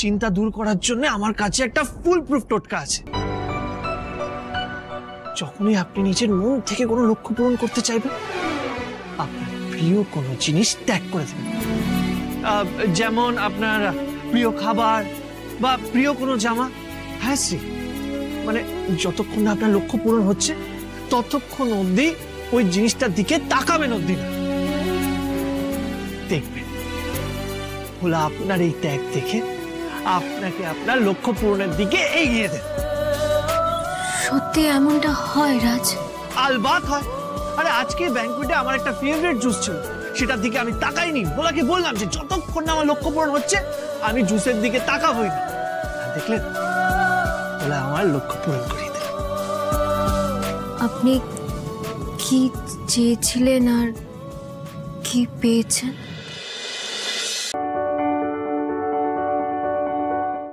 চিন্তা দূর করার জন্য আমার কাছে একটা ফুল প্রুফ টোটকা আছে। যখনই আপনি নিজের মন থেকে কোনো লক্ষ্য পূরণ করতে চাইবেন, আপনার প্রিয় কোনো জিনিস ত্যাগ করে দেবেন। যেমন আপনার প্রিয় খাবার বা প্রিয় কোনো জামা। হ্যাঁ শ্রী, মানে যতক্ষণ না আপনার লক্ষ্য পূরণ হচ্ছে ততক্ষণ অবধি ওই জিনিসটার দিকে তাকাবেন অবধি না। দেখবেন ভোলা আপনার এই ত্যাগ দেখে আপনাকে আপনার লক্ষ্য পূরণের দিকে এগিয়ে দেন। সত্যি এমনটা হয় রাজ? আলবাত হয়। আরে আজকে ব্যাংকুয়েটে আমার একটা ফেভারিট জুস ছিল, সেটার দিকে আমি তাকাইনি। ভোলাকে বললাম যে যতক্ষণ না আমার লক্ষ্য পূরণ হচ্ছে আমি জুসের দিকে তাকাবই না। দেখলেন, ভোলা আমার লক্ষ্য পূরণ করিয়ে দিল। আপনি কি চেয়েছিলেন আর কি পেয়েছেন?